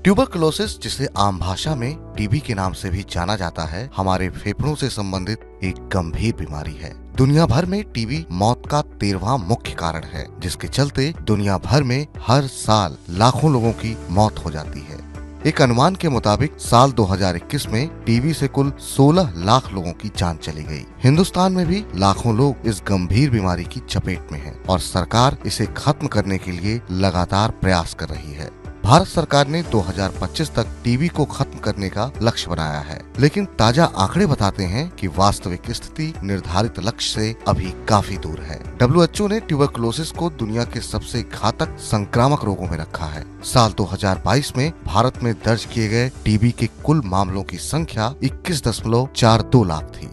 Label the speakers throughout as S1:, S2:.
S1: Tuberculosis, जिसे आम भाषा में टीबी के नाम से भी जाना जाता है, हमारे फेफड़ों से संबंधित एक गंभीर बीमारी है। दुनिया भर में टीबी मौत का 13वां मुख्य कारण है, जिसके चलते दुनिया भर में हर साल लाखों लोगों की मौत हो जाती है। एक अनुमान के मुताबिक साल 2021 में टीबी से कुल 16 लाख लोगों की जान चली गई। हिंदुस्तान में भी लाखों लोग इस गंभीर बीमारी की चपेट में हैं और सरकार इसे खत्म करने के लिए लगातार प्रयास कर रही है। भारत सरकार ने 2025 तक टीबी को खत्म करने का लक्ष्य बनाया है, लेकिन ताजा आंकड़े बताते हैं कि वास्तविक स्थिति निर्धारित लक्ष्य से अभी काफी दूर है। WHO ने ट्यूबरकुलोसिस को दुनिया के सबसे घातक संक्रामक रोगों में रखा है। साल 2022 में भारत में दर्ज किए गए टीबी के कुल मामलों की संख्या 21.42 लाख थी।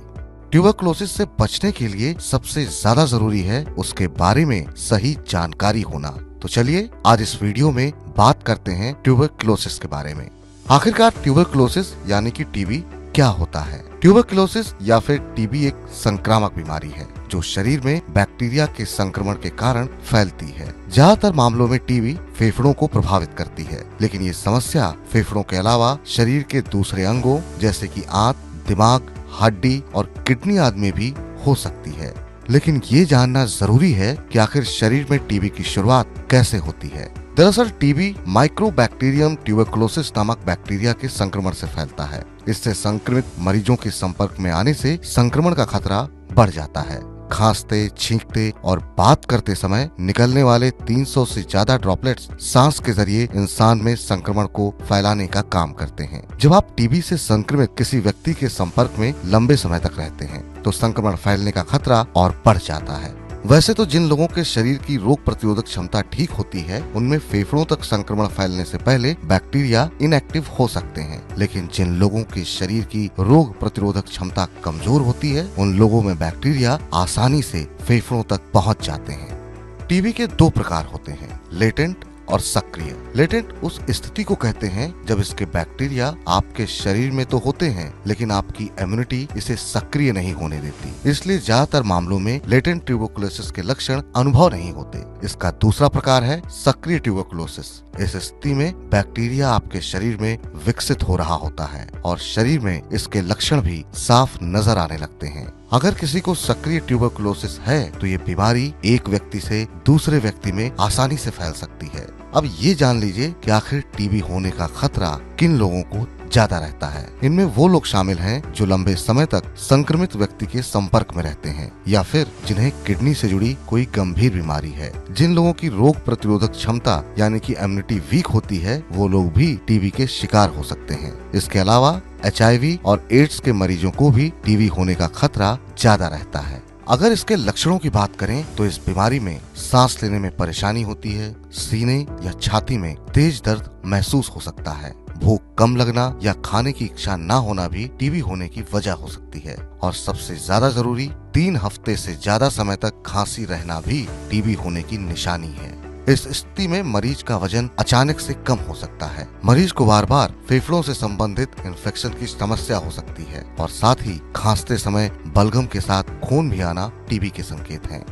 S1: ट्यूबरकुलोसिस से बचने के लिए सबसे ज्यादा जरूरी है उसके बारे में सही जानकारी होना। तो चलिए आज इस वीडियो में बात करते हैं ट्यूबरकुलोसिस के बारे में। आखिरकार ट्यूबरकुलोसिस यानी कि टीबी क्या होता है? ट्यूबरकुलोसिस या फिर टीबी एक संक्रामक बीमारी है जो शरीर में बैक्टीरिया के संक्रमण के कारण फैलती है। ज्यादातर मामलों में टीबी फेफड़ों को प्रभावित करती है, लेकिन ये समस्या फेफड़ों के अलावा शरीर के दूसरे अंगों जैसे कि आंत, दिमाग, हड्डी और किडनी आदि में भी हो सकती है। लेकिन ये जानना जरूरी है कि आखिर शरीर में टीबी की शुरुआत कैसे होती है। दरअसल टीबी माइक्रोबैक्टीरियम ट्यूबरकुलोसिस नामक बैक्टीरिया के संक्रमण से फैलता है। इससे संक्रमित मरीजों के संपर्क में आने से संक्रमण का खतरा बढ़ जाता है। खांसते, छींकते और बात करते समय निकलने वाले 300 से ज्यादा ड्रॉपलेट्स सांस के जरिए इंसान में संक्रमण को फैलाने का काम करते हैं। जब आप टीबी से संक्रमित किसी व्यक्ति के संपर्क में लंबे समय तक रहते हैं तो संक्रमण फैलने का खतरा और बढ़ जाता है। वैसे तो जिन लोगों के शरीर की रोग प्रतिरोधक क्षमता ठीक होती है उनमें फेफड़ों तक संक्रमण फैलने से पहले बैक्टीरिया इनएक्टिव हो सकते हैं, लेकिन जिन लोगों के शरीर की रोग प्रतिरोधक क्षमता कमजोर होती है उन लोगों में बैक्टीरिया आसानी से फेफड़ों तक पहुंच जाते हैं। टीबी के दो प्रकार होते हैं, लेटेंट और सक्रिय। लेटेंट उस स्थिति को कहते हैं जब इसके बैक्टीरिया आपके शरीर में तो होते हैं लेकिन आपकी इम्यूनिटी इसे सक्रिय नहीं होने देती। इसलिए ज्यादातर मामलों में लेटेंट ट्यूबरकुलोसिस के लक्षण अनुभव नहीं होते। इसका दूसरा प्रकार है सक्रिय ट्यूबरकुलोसिस। इस स्थिति में बैक्टीरिया आपके शरीर में विकसित हो रहा होता है और शरीर में इसके लक्षण भी साफ नजर आने लगते हैं। अगर किसी को सक्रिय ट्यूबरकुलोसिस है तो ये बीमारी एक व्यक्ति से दूसरे व्यक्ति में आसानी से फैल सकती है। अब ये जान लीजिए कि आखिर टीबी होने का खतरा किन लोगों को ज्यादा रहता है। इनमें वो लोग शामिल हैं जो लंबे समय तक संक्रमित व्यक्ति के संपर्क में रहते हैं या फिर जिन्हें किडनी से जुड़ी कोई गंभीर बीमारी है। जिन लोगों की रोग प्रतिरोधक क्षमता यानी कि इम्यूनिटी वीक होती है वो लोग भी टीबी के शिकार हो सकते हैं। इसके अलावा HIV और एड्स के मरीजों को भी टीबी होने का खतरा ज्यादा रहता है। अगर इसके लक्षणों की बात करें तो इस बीमारी में सांस लेने में परेशानी होती है, सीने या छाती में तेज दर्द महसूस हो सकता है, भूख कम लगना या खाने की इच्छा न होना भी टीबी होने की वजह हो सकती है और सबसे ज्यादा जरूरी 3 हफ्ते से ज्यादा समय तक खांसी रहना भी टीबी होने की निशानी है। इस स्थिति में मरीज का वजन अचानक से कम हो सकता है। मरीज को बार बार फेफड़ों से संबंधित इन्फेक्शन की समस्या हो सकती है और साथ ही खांसते समय बलगम के साथ खून भी आना टीबी के संकेत हैं।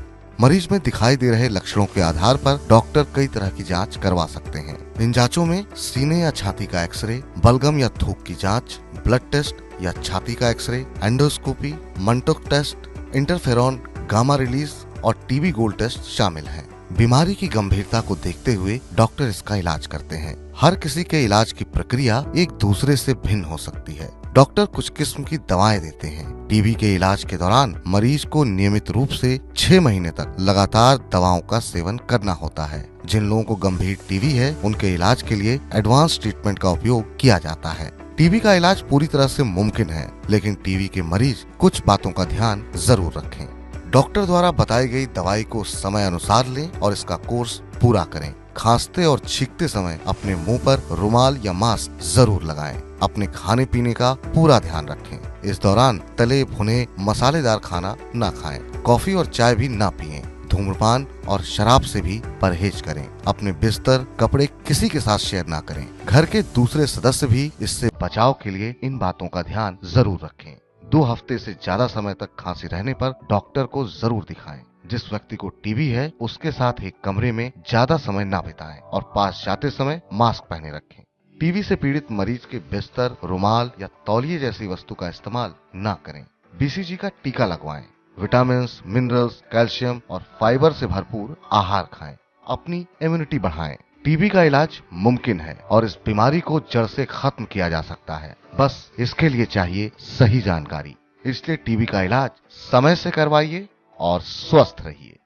S1: मरीज में दिखाई दे रहे लक्षणों के आधार पर डॉक्टर कई तरह की जांच करवा सकते हैं। इन जांचों में सीने या छाती का एक्सरे, बलगम या थूक की जांच, ब्लड टेस्ट या छाती का x ray, endoscopy, Mantoux test, interferon gamma release और टीबी गोल्ड टेस्ट शामिल हैं। बीमारी की गंभीरता को देखते हुए डॉक्टर इसका इलाज करते हैं। हर किसी के इलाज की प्रक्रिया एक दूसरे से भिन्न हो सकती है। डॉक्टर कुछ किस्म की दवाएं देते हैं। टीबी के इलाज के दौरान मरीज को नियमित रूप से 6 महीने तक लगातार दवाओं का सेवन करना होता है। जिन लोगों को गंभीर टीबी है उनके इलाज के लिए एडवांस ट्रीटमेंट का उपयोग किया जाता है। टीबी का इलाज पूरी तरह से मुमकिन है, लेकिन टीबी के मरीज कुछ बातों का ध्यान जरूर रखें। डॉक्टर द्वारा बताई गई दवाई को समय अनुसार लें और इसका कोर्स पूरा करें। खांसते और छींकते समय अपने मुंह पर रुमाल या मास्क जरूर लगाएं। अपने खाने पीने का पूरा ध्यान रखें। इस दौरान तले भुने मसालेदार खाना न खाएं। कॉफी और चाय भी न पिएं। धूम्रपान और शराब से भी परहेज करें। अपने बिस्तर, कपड़े किसी के साथ शेयर ना करें। घर के दूसरे सदस्य भी इससे बचाव के लिए इन बातों का ध्यान जरूर रखें। 2 हफ्ते से ज्यादा समय तक खांसी रहने पर डॉक्टर को जरूर दिखाएं। जिस व्यक्ति को टीबी है उसके साथ एक कमरे में ज्यादा समय ना बिताएं और पास जाते समय मास्क पहने रखें। टीबी से पीड़ित मरीज के बिस्तर, रुमाल या तौलिए जैसी वस्तु का इस्तेमाल न करें। बीसीजी का टीका लगवाएं। विटामिन, मिनरल्स, कैल्शियम और फाइबर से भरपूर आहार खाएं। अपनी इम्यूनिटी बढ़ाएं। टीबी का इलाज मुमकिन है और इस बीमारी को जड़ से खत्म किया जा सकता है। बस इसके लिए चाहिए सही जानकारी। इसलिए टीबी का इलाज समय से करवाइए और स्वस्थ रहिए।